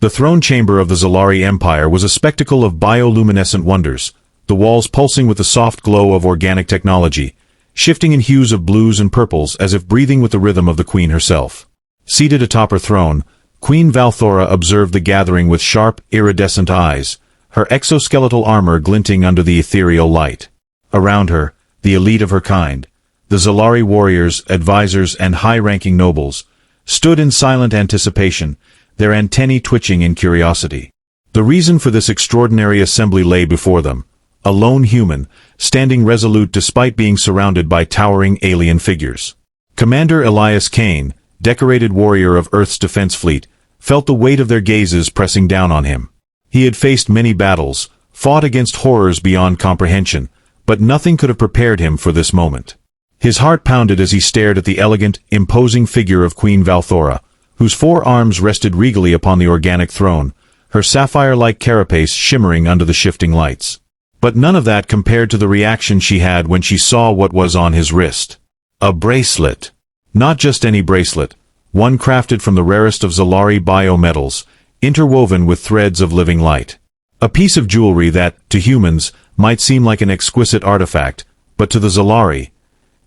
The throne chamber of the Zalari Empire was a spectacle of bioluminescent wonders, the walls pulsing with the soft glow of organic technology, shifting in hues of blues and purples as if breathing with the rhythm of the queen herself. Seated atop her throne, Queen Valthora observed the gathering with sharp, iridescent eyes, her exoskeletal armor glinting under the ethereal light. Around her, the elite of her kind, the Zalari warriors, advisors, and high-ranking nobles, stood in silent anticipation, their antennae twitching in curiosity. The reason for this extraordinary assembly lay before them, a lone human, standing resolute despite being surrounded by towering alien figures. Commander Elias Kane, decorated warrior of Earth's defense fleet, felt the weight of their gazes pressing down on him. He had faced many battles, fought against horrors beyond comprehension, but nothing could have prepared him for this moment. His heart pounded as he stared at the elegant, imposing figure of Queen Valthora, whose 4 arms rested regally upon the organic throne, her sapphire-like carapace shimmering under the shifting lights. But none of that compared to the reaction she had when she saw what was on his wrist. A bracelet. Not just any bracelet, one crafted from the rarest of Zalari biometals, interwoven with threads of living light. A piece of jewelry that, to humans, might seem like an exquisite artifact, but to the Zalari,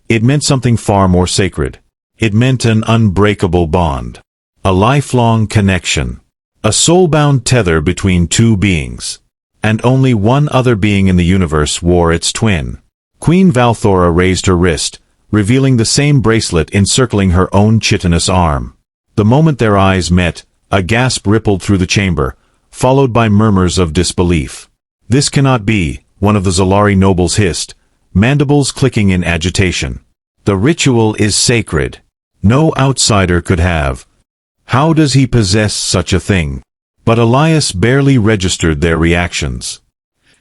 it meant something far more sacred. It meant an unbreakable bond. A lifelong connection. A soul-bound tether between 2 beings. And only one other being in the universe wore its twin. Queen Valthora raised her wrist, revealing the same bracelet encircling her own chitinous arm. The moment their eyes met, a gasp rippled through the chamber, followed by murmurs of disbelief. "This cannot be," one of the Zalari nobles hissed, mandibles clicking in agitation. "The ritual is sacred. No outsider could have. How does he possess such a thing?" But Elias barely registered their reactions.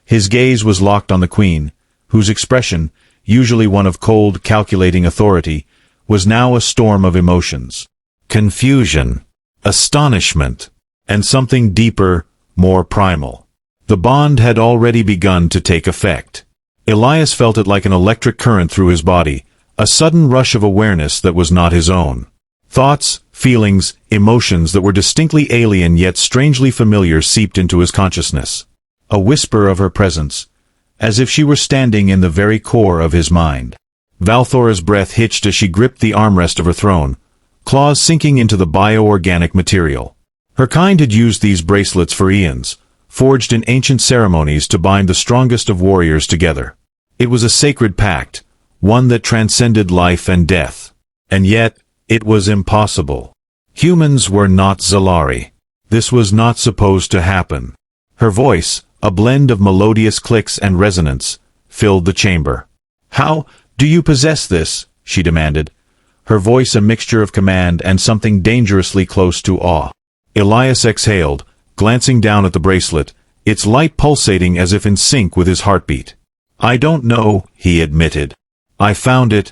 His gaze was locked on the queen, whose expression, usually one of cold, calculating authority, was now a storm of emotions. Confusion, astonishment, and something deeper, more primal. The bond had already begun to take effect. Elias felt it like an electric current through his body, a sudden rush of awareness that was not his own. Thoughts, feelings, emotions that were distinctly alien yet strangely familiar seeped into his consciousness. A whisper of her presence, as if she were standing in the very core of his mind. Valthora's breath hitched as she gripped the armrest of her throne, claws sinking into the bioorganic material. Her kind had used these bracelets for eons, forged in ancient ceremonies to bind the strongest of warriors together. It was a sacred pact, one that transcended life and death. And yet, it was impossible. Humans were not Zalari. This was not supposed to happen. Her voice, a blend of melodious clicks and resonance, filled the chamber. "How do you possess this?" she demanded, her voice a mixture of command and something dangerously close to awe. Elias exhaled, glancing down at the bracelet, its light pulsating as if in sync with his heartbeat. "I don't know," he admitted. "I found it,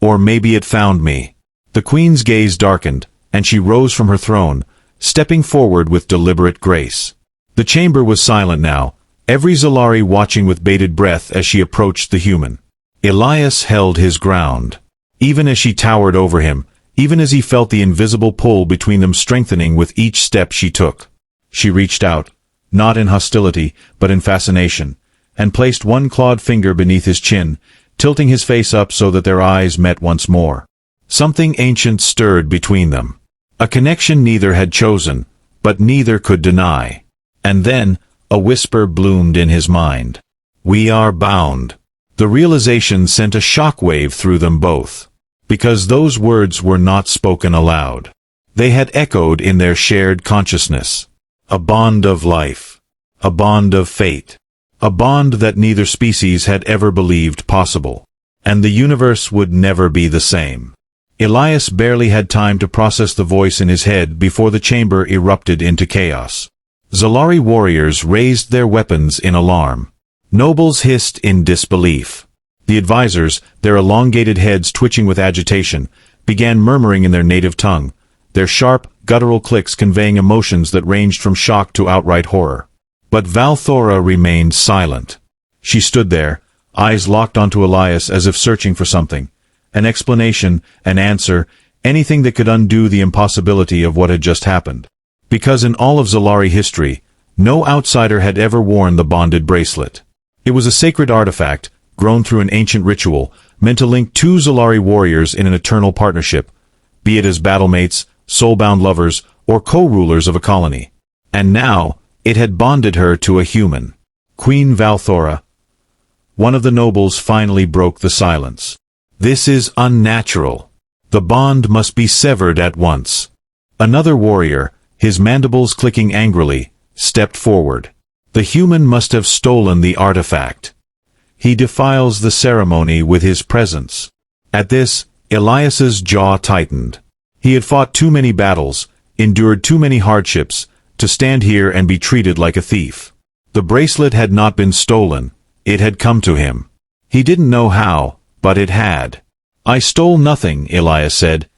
or maybe it found me." The queen's gaze darkened, and she rose from her throne, stepping forward with deliberate grace. The chamber was silent now, every Zalari watching with bated breath as she approached the human. Elias held his ground. Even as she towered over him, even as he felt the invisible pull between them strengthening with each step she took. She reached out, not in hostility, but in fascination, and placed one clawed finger beneath his chin, tilting his face up so that their eyes met once more. Something ancient stirred between them. A connection neither had chosen, but neither could deny. And then, a whisper bloomed in his mind. "We are bound." The realization sent a shockwave through them both. Because those words were not spoken aloud. They had echoed in their shared consciousness. A bond of life. A bond of fate. A bond that neither species had ever believed possible. And the universe would never be the same. Elias barely had time to process the voice in his head before the chamber erupted into chaos. Zalari warriors raised their weapons in alarm. Nobles hissed in disbelief. The advisors, their elongated heads twitching with agitation, began murmuring in their native tongue, their sharp, guttural clicks conveying emotions that ranged from shock to outright horror. But Valthora remained silent. She stood there, eyes locked onto Elias as if searching for something. An explanation, an answer, anything that could undo the impossibility of what had just happened. Because in all of Zalari history, no outsider had ever worn the bonded bracelet. It was a sacred artifact, grown through an ancient ritual, meant to link two Zalari warriors in an eternal partnership, be it as battlemates, soul-bound lovers, or co-rulers of a colony. And now, it had bonded her to a human. Queen Valthora. One of the nobles finally broke the silence. This is unnatural. The bond must be severed at once. Another warrior, his mandibles clicking angrily, stepped forward. The human must have stolen the artifact. He defiles the ceremony with his presence. At this, Elias's jaw tightened. He had fought too many battles, endured too many hardships, to stand here and be treated like a thief. The bracelet had not been stolen, it had come to him. He didn't know how, but it had. "I stole nothing," Elias said,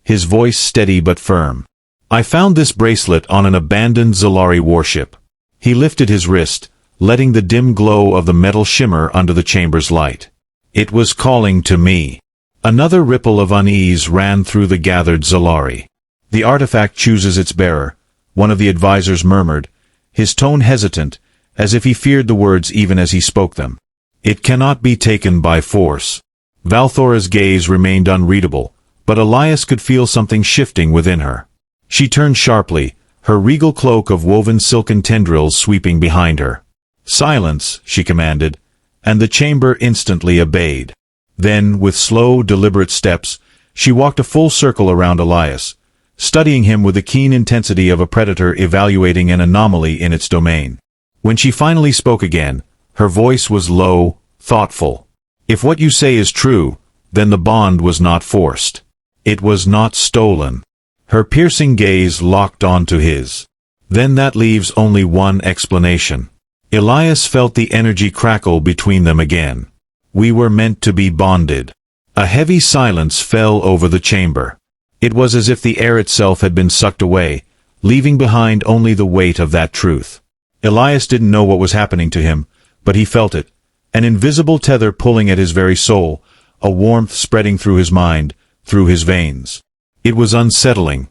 his voice steady but firm. "I found this bracelet on an abandoned Zalari warship." He lifted his wrist, letting the dim glow of the metal shimmer under the chamber's light. "It was calling to me." Another ripple of unease ran through the gathered Zalari. "The artifact chooses its bearer," one of the advisors murmured, his tone hesitant, as if he feared the words even as he spoke them. "It cannot be taken by force." Valthora's gaze remained unreadable, but Elias could feel something shifting within her. She turned sharply, her regal cloak of woven silken tendrils sweeping behind her. "Silence," she commanded, and the chamber instantly obeyed. Then, with slow, deliberate steps, she walked a full circle around Elias, studying him with the keen intensity of a predator evaluating an anomaly in its domain. When she finally spoke again, her voice was low, thoughtful. "If what you say is true, then the bond was not forced. It was not stolen." Her piercing gaze locked onto his. "Then that leaves only one explanation." Elias felt the energy crackle between them again. "We were meant to be bonded." A heavy silence fell over the chamber. It was as if the air itself had been sucked away, leaving behind only the weight of that truth. Elias didn't know what was happening to him, but he felt it, an invisible tether pulling at his very soul, a warmth spreading through his mind, through his veins. It was unsettling,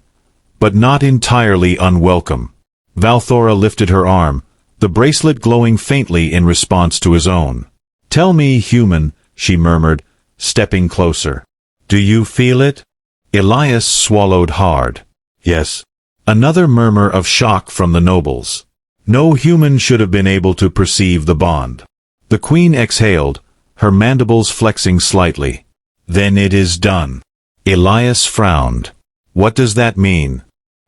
but not entirely unwelcome. Valthora lifted her arm, the bracelet glowing faintly in response to his own. "Tell me, human," she murmured, stepping closer. "Do you feel it?" Elias swallowed hard. "Yes." Another murmur of shock from the nobles. No human should have been able to perceive the bond. The queen exhaled, her mandibles flexing slightly. "Then it is done." Elias frowned. "What does that mean?"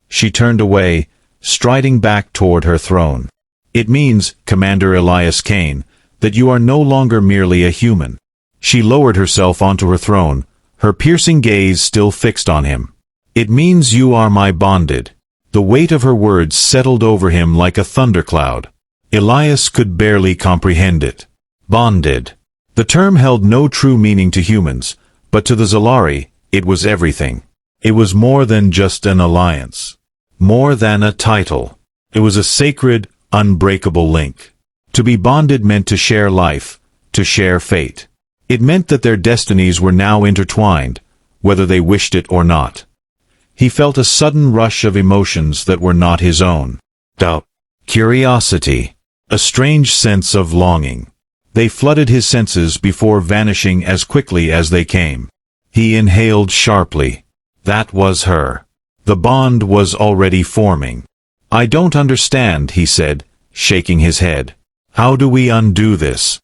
She turned away, striding back toward her throne. "It means, Commander Elias Kane, that you are no longer merely a human." She lowered herself onto her throne, her piercing gaze still fixed on him. "It means you are my bonded." The weight of her words settled over him like a thundercloud. Elias could barely comprehend it. Bonded. The term held no true meaning to humans, but to the Zalari, it was everything. It was more than just an alliance. More than a title. It was a sacred, unbreakable link. To be bonded meant to share life, to share fate. It meant that their destinies were now intertwined, whether they wished it or not. He felt a sudden rush of emotions that were not his own. Doubt. Curiosity. A strange sense of longing. They flooded his senses before vanishing as quickly as they came. He inhaled sharply. That was her. The bond was already forming. "I don't understand," he said, shaking his head. "How do we undo this?"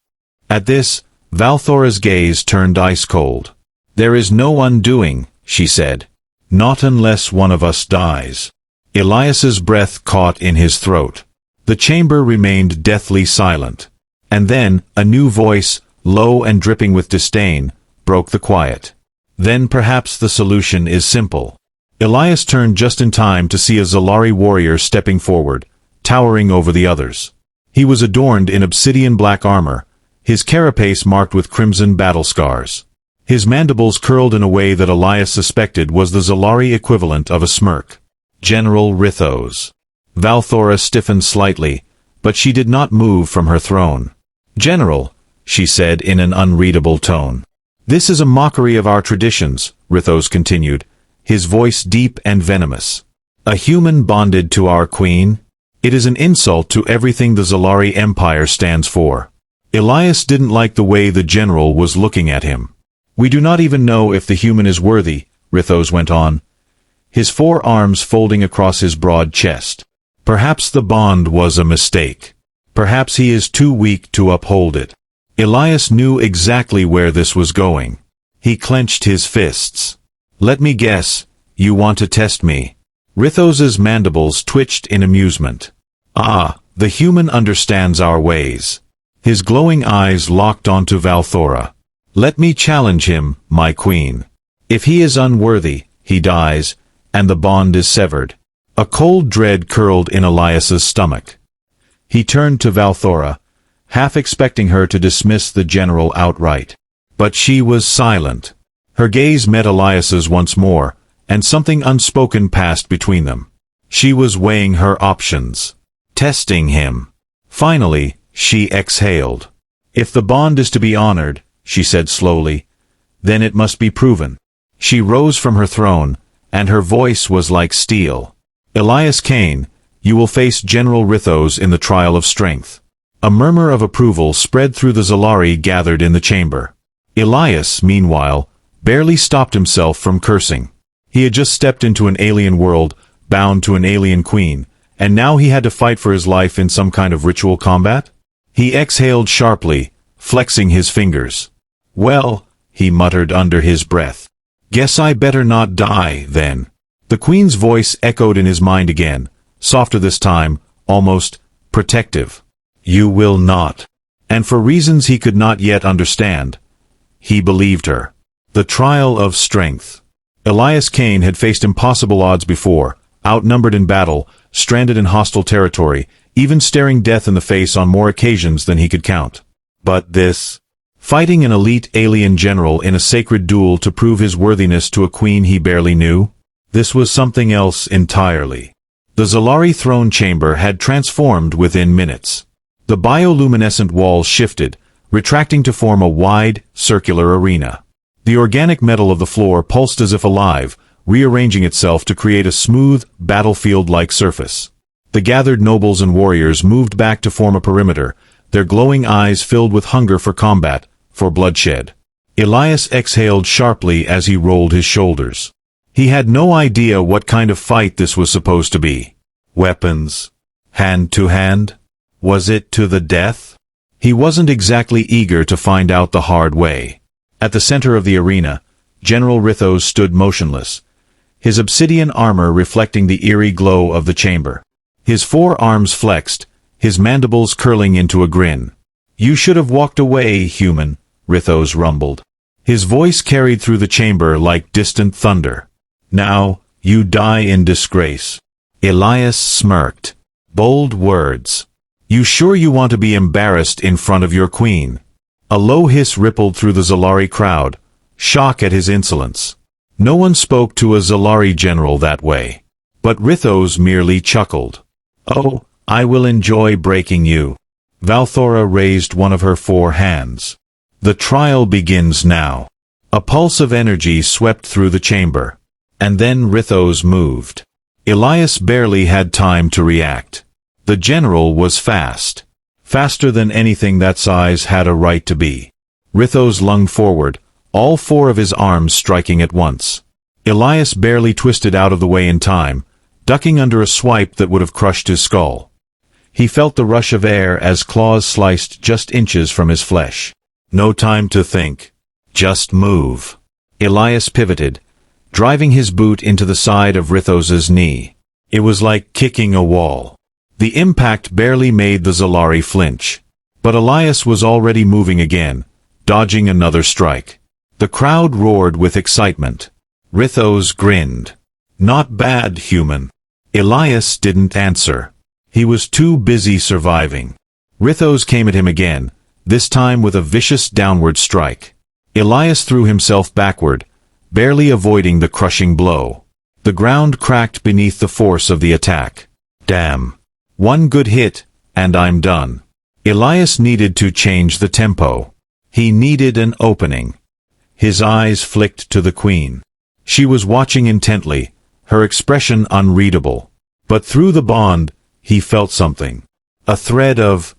At this, Valthora's gaze turned ice-cold. "There is no undoing," she said. "Not unless one of us dies." Elias's breath caught in his throat. The chamber remained deathly silent. And then, a new voice, low and dripping with disdain, broke the quiet. "Then perhaps the solution is simple." Elias turned just in time to see a Zalari warrior stepping forward, towering over the others. He was adorned in obsidian black armor, his carapace marked with crimson battle scars. His mandibles curled in a way that Elias suspected was the Zalari equivalent of a smirk. General Rithos. Valthora stiffened slightly, but she did not move from her throne. "General," she said in an unreadable tone. "This is a mockery of our traditions," Rithos continued, his voice deep and venomous. A human bonded to our queen? It is an insult to everything the Zalari Empire stands for. Elias didn't like the way the general was looking at him. We do not even know if the human is worthy, Rithos went on, his 4 arms folding across his broad chest. Perhaps the bond was a mistake. Perhaps he is too weak to uphold it. Elias knew exactly where this was going. He clenched his fists. Let me guess, you want to test me. Rithos's mandibles twitched in amusement. Ah, the human understands our ways. His glowing eyes locked onto Valthora. Let me challenge him, my queen. If he is unworthy, he dies, and the bond is severed. A cold dread curled in Elias's stomach. He turned to Valthora, half expecting her to dismiss the general outright. But she was silent. Her gaze met Elias's once more, and something unspoken passed between them. She was weighing her options. Testing him. Finally, she exhaled. If the bond is to be honored, she said slowly, then it must be proven. She rose from her throne, and her voice was like steel. Elias Cain, you will face General Rithos in the trial of strength. A murmur of approval spread through the Zalari gathered in the chamber. Elias, meanwhile, barely stopped himself from cursing. He had just stepped into an alien world, bound to an alien queen, and now he had to fight for his life in some kind of ritual combat? He exhaled sharply, flexing his fingers. Well, he muttered under his breath. Guess I better not die, then. The queen's voice echoed in his mind again, softer this time, almost protective. You will not. And for reasons he could not yet understand, he believed her. The trial of strength. Elias Cain had faced impossible odds before, outnumbered in battle, stranded in hostile territory, even staring death in the face on more occasions than he could count. But this? Fighting an elite alien general in a sacred duel to prove his worthiness to a queen he barely knew? This was something else entirely. The Zalari throne chamber had transformed within minutes. The bioluminescent walls shifted, retracting to form a wide, circular arena. The organic metal of the floor pulsed as if alive, rearranging itself to create a smooth, battlefield-like surface. The gathered nobles and warriors moved back to form a perimeter, their glowing eyes filled with hunger for combat, for bloodshed. Elias exhaled sharply as he rolled his shoulders. He had no idea what kind of fight this was supposed to be. Weapons? Hand to hand? Was it to the death? He wasn't exactly eager to find out the hard way. At the center of the arena, General Rithos stood motionless, his obsidian armor reflecting the eerie glow of the chamber. His 4 arms flexed, his mandibles curling into a grin. You should have walked away, human, Rithos rumbled. His voice carried through the chamber like distant thunder. Now, you die in disgrace. Elias smirked. Bold words. You sure you want to be embarrassed in front of your queen? A low hiss rippled through the Zalari crowd, shock at his insolence. No one spoke to a Zalari general that way. But Rithos merely chuckled. Oh, I will enjoy breaking you. Valthora raised one of her 4 hands. The trial begins now. A pulse of energy swept through the chamber. And then Rithos moved. Elias barely had time to react. The general was fast. Faster than anything that size had a right to be. Rithos lunged forward, all 4 of his arms striking at once. Elias barely twisted out of the way in time, ducking under a swipe that would have crushed his skull. He felt the rush of air as claws sliced just inches from his flesh. No time to think. Just move. Elias pivoted, driving his boot into the side of Rithos's knee. It was like kicking a wall. The impact barely made the Zalari flinch. But Elias was already moving again, dodging another strike. The crowd roared with excitement. Rithos grinned. Not bad, human. Elias didn't answer. He was too busy surviving. Rithos came at him again, this time with a vicious downward strike. Elias threw himself backward, barely avoiding the crushing blow. The ground cracked beneath the force of the attack. Damn. One good hit, and I'm done. Elias needed to change the tempo. He needed an opening. His eyes flicked to the queen. She was watching intently, her expression unreadable. But through the bond, he felt something. A thread of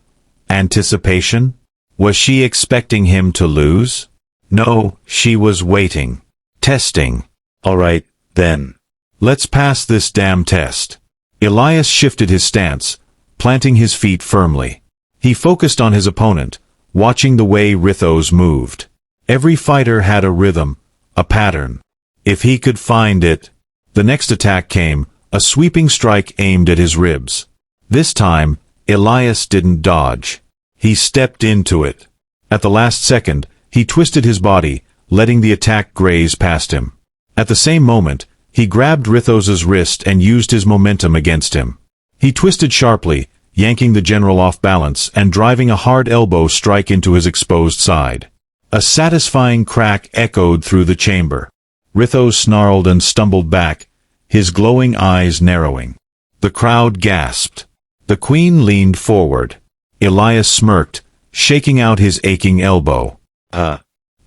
anticipation? Was she expecting him to lose? No, she was waiting. Testing. All right, then. Let's pass this damn test. Elias shifted his stance, planting his feet firmly. He focused on his opponent, watching the way Rithos moved. Every fighter had a rhythm, a pattern. If he could find it. The next attack came, a sweeping strike aimed at his ribs. This time, Elias didn't dodge. He stepped into it. At the last second, he twisted his body, letting the attack graze past him. At the same moment, he grabbed Rithos's wrist and used his momentum against him. He twisted sharply, yanking the general off balance and driving a hard elbow strike into his exposed side. A satisfying crack echoed through the chamber. Rithos snarled and stumbled back, his glowing eyes narrowing. The crowd gasped. The queen leaned forward. Elias smirked, shaking out his aching elbow.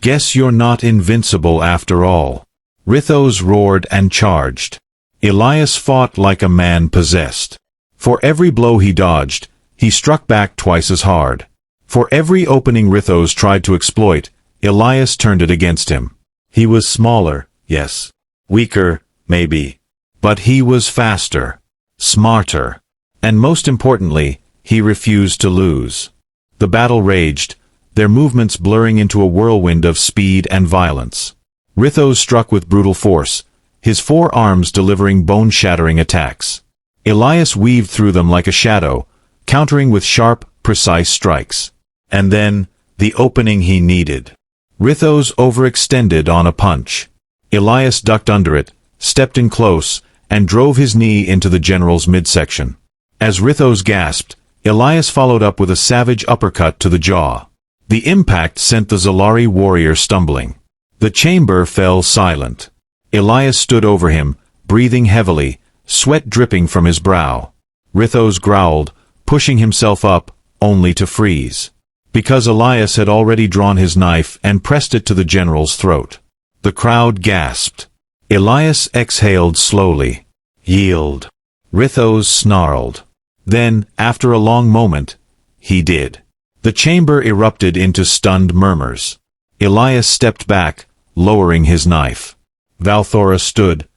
Guess you're not invincible after all. Rithos roared and charged. Elias fought like a man possessed. For every blow he dodged, he struck back twice as hard. For every opening Rithos tried to exploit, Elias turned it against him. He was smaller, yes. Weaker, maybe. But he was faster. Smarter. And most importantly, he refused to lose. The battle raged, their movements blurring into a whirlwind of speed and violence. Rithos struck with brutal force, his four arms delivering bone-shattering attacks. Elias weaved through them like a shadow, countering with sharp, precise strikes. And then, the opening he needed. Rithos overextended on a punch. Elias ducked under it, stepped in close, and drove his knee into the general's midsection. As Rithos gasped, Elias followed up with a savage uppercut to the jaw. The impact sent the Zalari warrior stumbling. The chamber fell silent. Elias stood over him, breathing heavily, sweat dripping from his brow. Rithos growled, pushing himself up, only to freeze. Because Elias had already drawn his knife and pressed it to the general's throat. The crowd gasped. Elias exhaled slowly. Yield. Rithos snarled. Then, after a long moment, he did. The chamber erupted into stunned murmurs. Elias stepped back, lowering his knife. Valthora stood,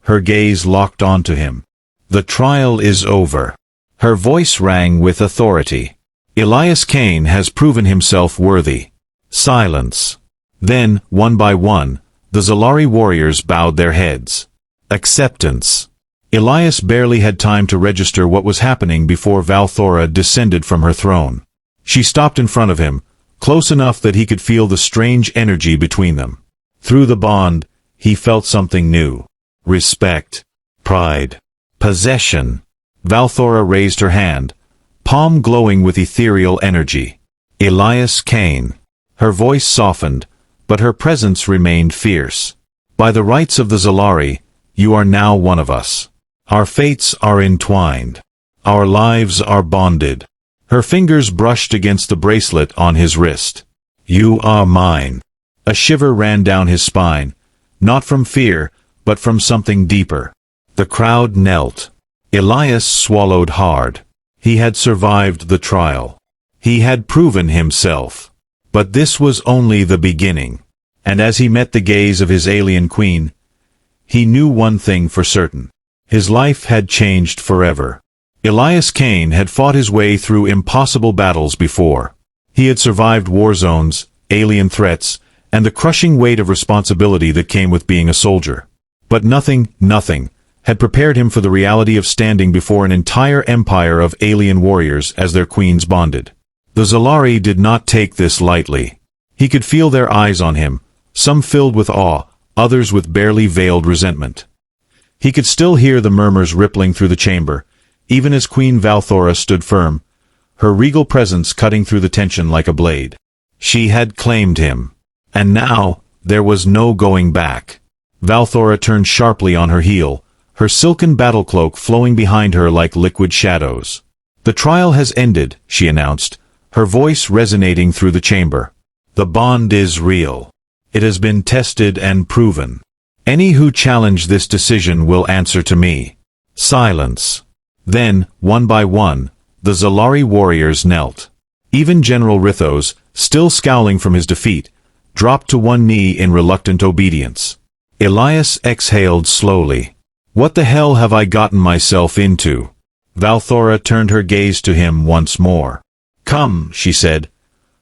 her gaze locked onto him. The trial is over. Her voice rang with authority. Elias Cain has proven himself worthy. Silence. Then, one by one, the Zalari warriors bowed their heads. Acceptance. Elias barely had time to register what was happening before Valthora descended from her throne. She stopped in front of him, close enough that he could feel the strange energy between them. Through the bond, he felt something new. Respect. Pride. Possession. Valthora raised her hand, palm glowing with ethereal energy. Elias Cain. Her voice softened, but her presence remained fierce. By the rights of the Zalari, you are now one of us. Our fates are entwined. Our lives are bonded. Her fingers brushed against the bracelet on his wrist. You are mine. A shiver ran down his spine, not from fear, but from something deeper. The crowd knelt. Elias swallowed hard. He had survived the trial. He had proven himself. But this was only the beginning. And as he met the gaze of his alien queen, he knew one thing for certain. His life had changed forever. Elias Cain had fought his way through impossible battles before. He had survived war zones, alien threats, and the crushing weight of responsibility that came with being a soldier. But nothing, had prepared him for the reality of standing before an entire empire of alien warriors as their queens bonded. The Zalari did not take this lightly. He could feel their eyes on him, some filled with awe, others with barely veiled resentment. He could still hear the murmurs rippling through the chamber, even as Queen Valthora stood firm, her regal presence cutting through the tension like a blade. She had claimed him. And now, there was no going back. Valthora turned sharply on her heel, her silken battle cloak flowing behind her like liquid shadows. The trial has ended, she announced, her voice resonating through the chamber. The bond is real. It has been tested and proven. Any who challenge this decision will answer to me. Silence. Then, one by one, the Zalari warriors knelt. Even General Rithos, still scowling from his defeat, dropped to one knee in reluctant obedience. Elias exhaled slowly. What the hell have I gotten myself into? Valthora turned her gaze to him once more. Come, she said,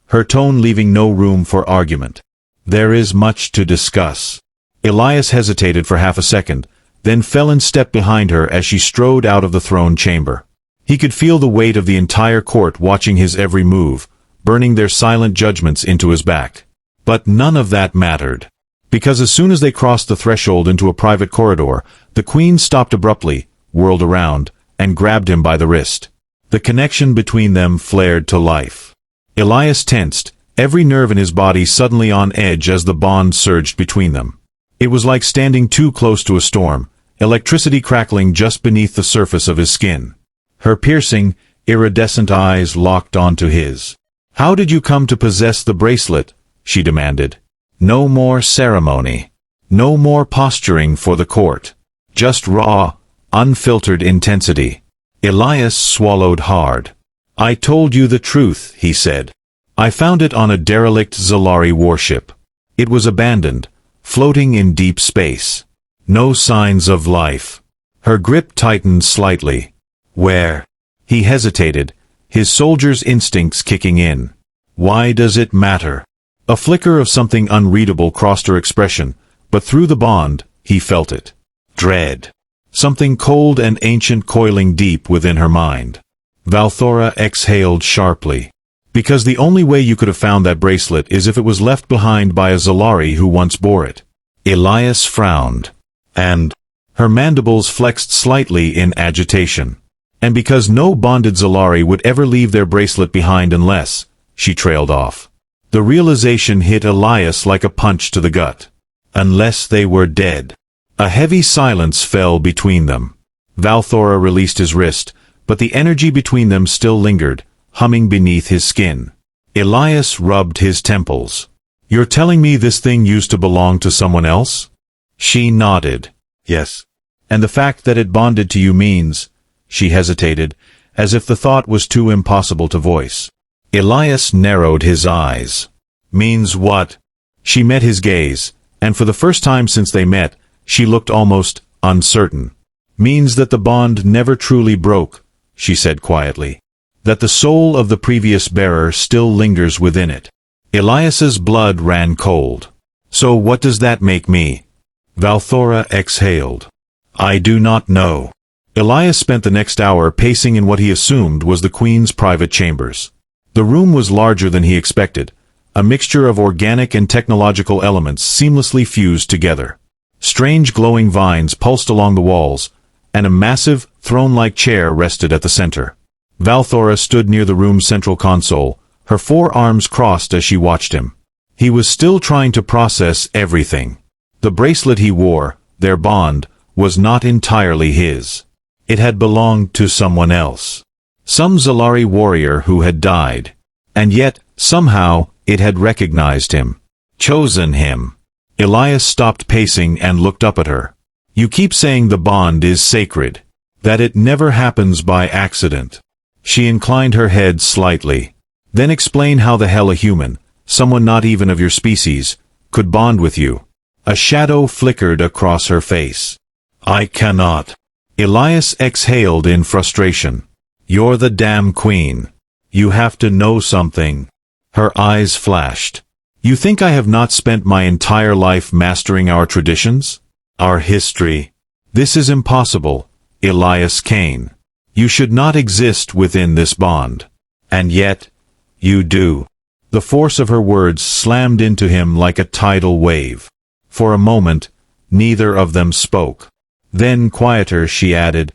her tone leaving no room for argument. There is much to discuss. Elias hesitated for half a second, then fell in step behind her as she strode out of the throne chamber. He could feel the weight of the entire court watching his every move, burning their silent judgments into his back. But none of that mattered. Because as soon as they crossed the threshold into a private corridor, the queen stopped abruptly, whirled around, and grabbed him by the wrist. The connection between them flared to life. Elias tensed, every nerve in his body suddenly on edge as the bond surged between them. It was like standing too close to a storm, electricity crackling just beneath the surface of his skin. Her piercing, iridescent eyes locked onto his. How did you come to possess the bracelet? She demanded. No more ceremony. No more posturing for the court. Just raw, unfiltered intensity. Elias swallowed hard. I told you the truth, he said. I found it on a derelict Zalari warship. It was abandoned, floating in deep space. No signs of life. Her grip tightened slightly. Where? He hesitated, his soldier's instincts kicking in. Why does it matter? A flicker of something unreadable crossed her expression, but through the bond, he felt it. Dread. Something cold and ancient coiling deep within her mind. Valthora exhaled sharply. Because the only way you could have found that bracelet is if it was left behind by a Zalari who once bore it. Elias frowned. And her mandibles flexed slightly in agitation. And because no bonded Zalari would ever leave their bracelet behind unless, she trailed off. The realization hit Elias like a punch to the gut. Unless they were dead. A heavy silence fell between them. Valthora released his wrist, but the energy between them still lingered, humming beneath his skin. Elias rubbed his temples. You're telling me this thing used to belong to someone else? She nodded. Yes. And the fact that it bonded to you means... She hesitated, as if the thought was too impossible to voice. Elias narrowed his eyes. Means what? She met his gaze, and for the first time since they met, she looked almost uncertain. Means that the bond never truly broke, she said quietly. That the soul of the previous bearer still lingers within it. Elias's blood ran cold. So what does that make me? Valthora exhaled. I do not know. Elias spent the next hour pacing in what he assumed was the queen's private chambers. The room was larger than he expected, a mixture of organic and technological elements seamlessly fused together. Strange glowing vines pulsed along the walls, and a massive, throne-like chair rested at the center. Valthora stood near the room's central console, her forearms crossed as she watched him. He was still trying to process everything. The bracelet he wore, their bond, was not entirely his. It had belonged to someone else. Some Zalari warrior who had died. And yet, somehow, it had recognized him. Chosen him. Elias stopped pacing and looked up at her. You keep saying the bond is sacred. That it never happens by accident. She inclined her head slightly. Then explain how the hell a human, someone not even of your species, could bond with you. A shadow flickered across her face. I cannot. Elias exhaled in frustration. You're the damn queen. You have to know something. Her eyes flashed. You think I have not spent my entire life mastering our traditions? Our history? This is impossible, Elias Kane. You should not exist within this bond. And yet, you do. The force of her words slammed into him like a tidal wave. For a moment, neither of them spoke. Then, quieter, she added,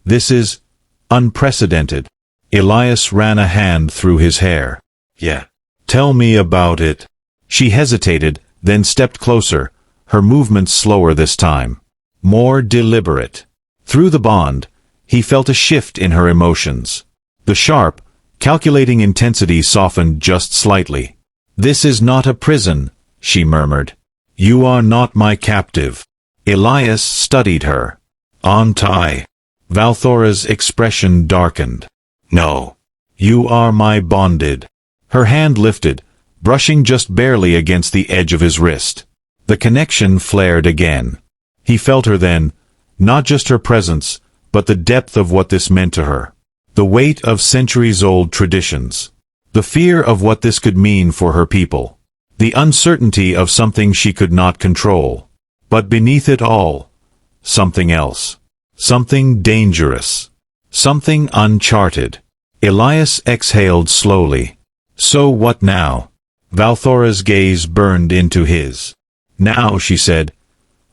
This is unprecedented. Elias ran a hand through his hair. Yeah. Tell me about it. She hesitated, then stepped closer, her movements slower this time. More deliberate. Through the bond, he felt a shift in her emotions. The sharp, calculating intensity softened just slightly. This is not a prison, she murmured. You are not my captive. Elias studied her. "Aren't I?" Valthora's expression darkened. "No. You are my bonded." Her hand lifted, brushing just barely against the edge of his wrist. The connection flared again. He felt her then, not just her presence, but the depth of what this meant to her. The weight of centuries-old traditions. The fear of what this could mean for her people. The uncertainty of something she could not control. But beneath it all, something else. Something dangerous. Something uncharted. Elias exhaled slowly. "So what now?" Valthora's gaze burned into his. "Now," she said,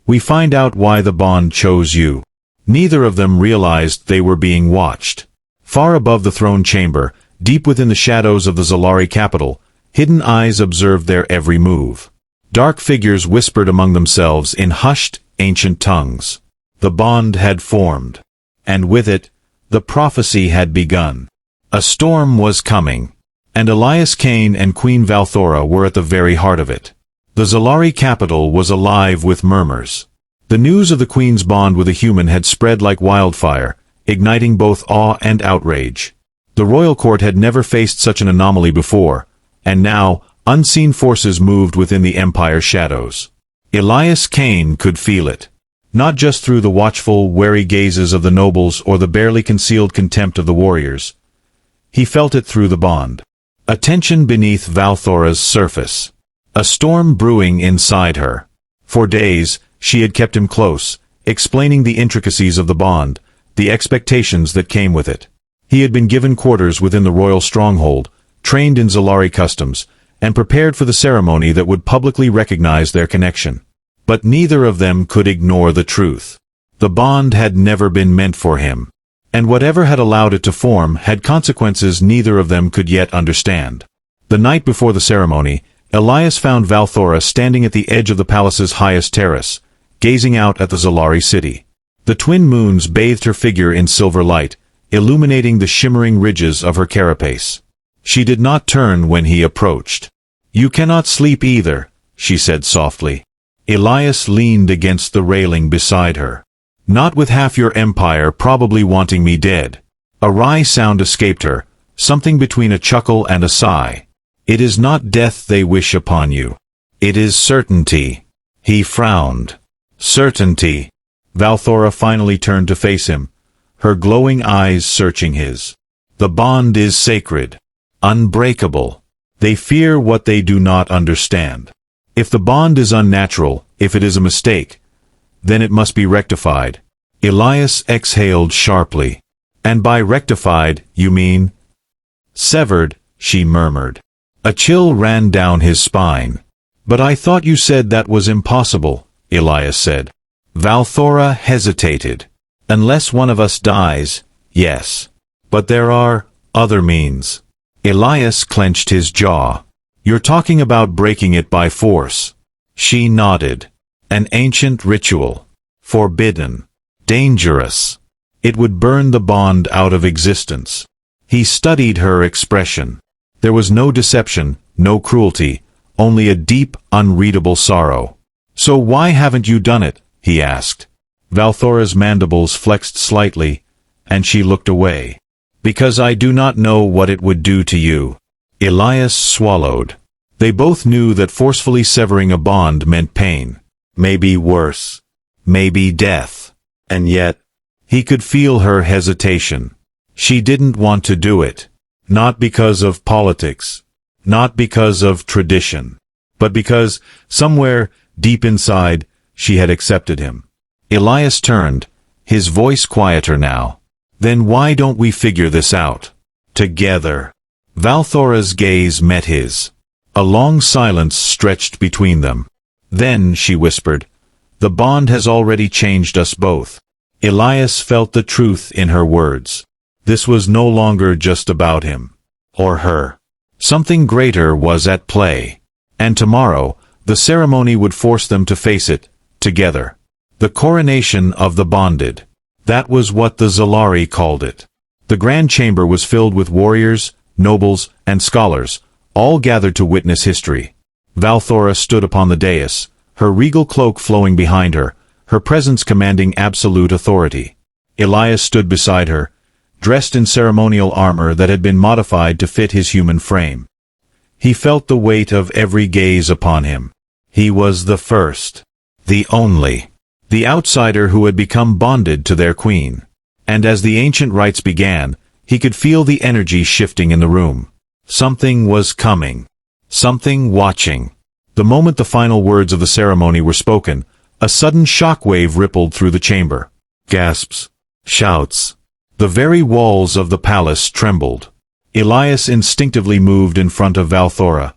"we find out why the bond chose you." Neither of them realized they were being watched. Far above the throne chamber, deep within the shadows of the Zalari capital, hidden eyes observed their every move. Dark figures whispered among themselves in hushed, ancient tongues. The bond had formed. And with it, the prophecy had begun. A storm was coming. And Elias Cain and Queen Valthora were at the very heart of it. The Zalari capital was alive with murmurs. The news of the Queen's bond with a human had spread like wildfire, igniting both awe and outrage. The royal court had never faced such an anomaly before, and now, unseen forces moved within the empire's shadows. Elias Cain could feel it. Not just through the watchful, wary gazes of the nobles or the barely concealed contempt of the warriors. He felt it through the bond. A tension beneath Valthora's surface. A storm brewing inside her. For days, she had kept him close, explaining the intricacies of the bond, the expectations that came with it. He had been given quarters within the royal stronghold, trained in Zalari customs, and prepared for the ceremony that would publicly recognize their connection. But neither of them could ignore the truth. The bond had never been meant for him. And whatever had allowed it to form had consequences neither of them could yet understand. The night before the ceremony, Elias found Valthora standing at the edge of the palace's highest terrace, gazing out at the Zalari city. The twin moons bathed her figure in silver light, illuminating the shimmering ridges of her carapace. She did not turn when he approached. "You cannot sleep either," she said softly. Elias leaned against the railing beside her. "Not with half your empire probably wanting me dead." A wry sound escaped her, something between a chuckle and a sigh. "It is not death they wish upon you. It is certainty." He frowned. "Certainty." Valthora finally turned to face him, her glowing eyes searching his. "The bond is sacred. Unbreakable. They fear what they do not understand. If the bond is unnatural, if it is a mistake, then it must be rectified." Elias exhaled sharply. "And by rectified, you mean?" "Severed," she murmured. A chill ran down his spine. "But I thought you said that was impossible," Elias said. Valthora hesitated. "Unless one of us dies, yes. But there are other means." Elias clenched his jaw. "You're talking about breaking it by force." She nodded. "An ancient ritual. Forbidden. Dangerous. It would burn the bond out of existence." He studied her expression. There was no deception, no cruelty, only a deep, unreadable sorrow. "So why haven't you done it?" he asked. Valthora's mandibles flexed slightly, and she looked away. "Because I do not know what it would do to you." Elias swallowed. They both knew that forcefully severing a bond meant pain. Maybe worse. Maybe death. And yet, he could feel her hesitation. She didn't want to do it. Not because of politics. Not because of tradition. But because, somewhere, deep inside, she had accepted him. Elias turned, his voice quieter now. "Then why don't we figure this out? Together." Valthora's gaze met his. A long silence stretched between them. "Then," she whispered, "the bond has already changed us both." Elias felt the truth in her words. This was no longer just about him. Or her. Something greater was at play. And tomorrow, the ceremony would force them to face it, together. The coronation of the bonded. That was what the Zalari called it. The grand chamber was filled with warriors, nobles, and scholars, all gathered to witness history. Valthora stood upon the dais, her regal cloak flowing behind her, her presence commanding absolute authority. Elias stood beside her, dressed in ceremonial armor that had been modified to fit his human frame. He felt the weight of every gaze upon him. He was the first, the only, the outsider who had become bonded to their queen. And as the ancient rites began, he could feel the energy shifting in the room. Something was coming. Something watching. The moment the final words of the ceremony were spoken, a sudden shockwave rippled through the chamber. Gasps. Shouts. The very walls of the palace trembled. Elias instinctively moved in front of Valthora,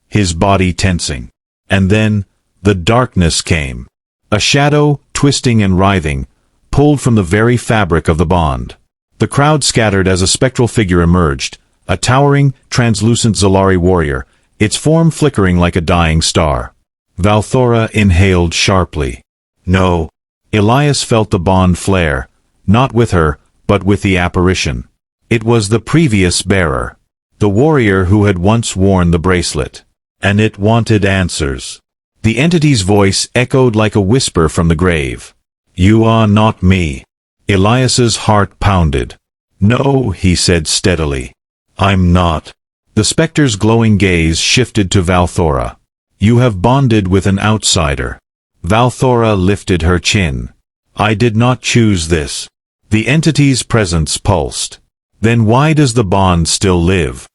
his body tensing. And then, the darkness came. A shadow, twisting and writhing, pulled from the very fabric of the bond. The crowd scattered as a spectral figure emerged, a towering, translucent Zalari warrior, its form flickering like a dying star. Valthora inhaled sharply. No. Elias felt the bond flare, not with her, but with the apparition. It was the previous bearer, the warrior who had once worn the bracelet. And it wanted answers. The entity's voice echoed like a whisper from the grave. You are not me. Elias's heart pounded. No, he said steadily. I'm not. The specter's glowing gaze shifted to Valthora. You have bonded with an outsider. Valthora lifted her chin. I did not choose this. The entity's presence pulsed. Then why does the bond still live?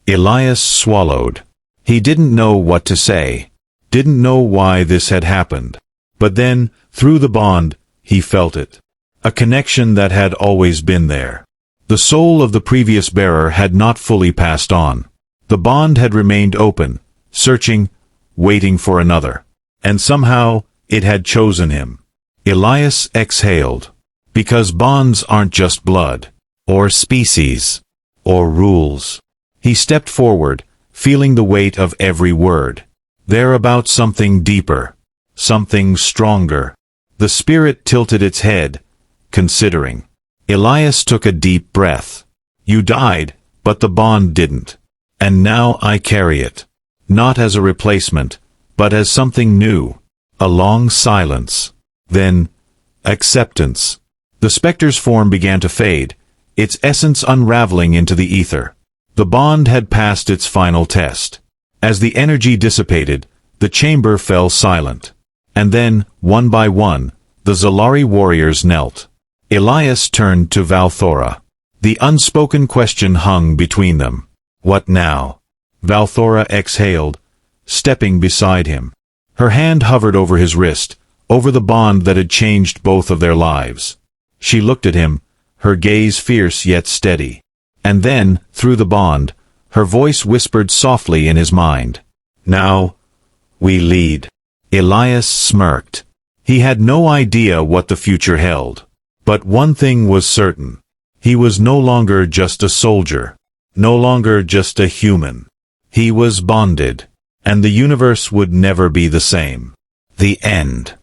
Elias swallowed. He didn't know what to say. Didn't know why this had happened. But then, through the bond, he felt it. A connection that had always been there. The soul of the previous bearer had not fully passed on. The bond had remained open, searching, waiting for another. And somehow, it had chosen him. Elias exhaled. Because bonds aren't just blood, or species, or rules. He stepped forward, feeling the weight of every word. They're about something deeper, something stronger. The spirit tilted its head, considering. Elias took a deep breath. You died, but the bond didn't. And now I carry it. Not as a replacement, but as something new. A long silence. Then, acceptance. The specter's form began to fade, its essence unraveling into the ether. The bond had passed its final test. As the energy dissipated, the chamber fell silent. And then, one by one, the Zalari warriors knelt. Elias turned to Valthora. The unspoken question hung between them. What now? Valthora exhaled, stepping beside him. Her hand hovered over his wrist, over the bond that had changed both of their lives. She looked at him, her gaze fierce yet steady. And then, through the bond, her voice whispered softly in his mind. Now, we lead. Elias smirked. He had no idea what the future held. But one thing was certain. He was no longer just a soldier. No longer just a human. He was bonded. And the universe would never be the same. The end.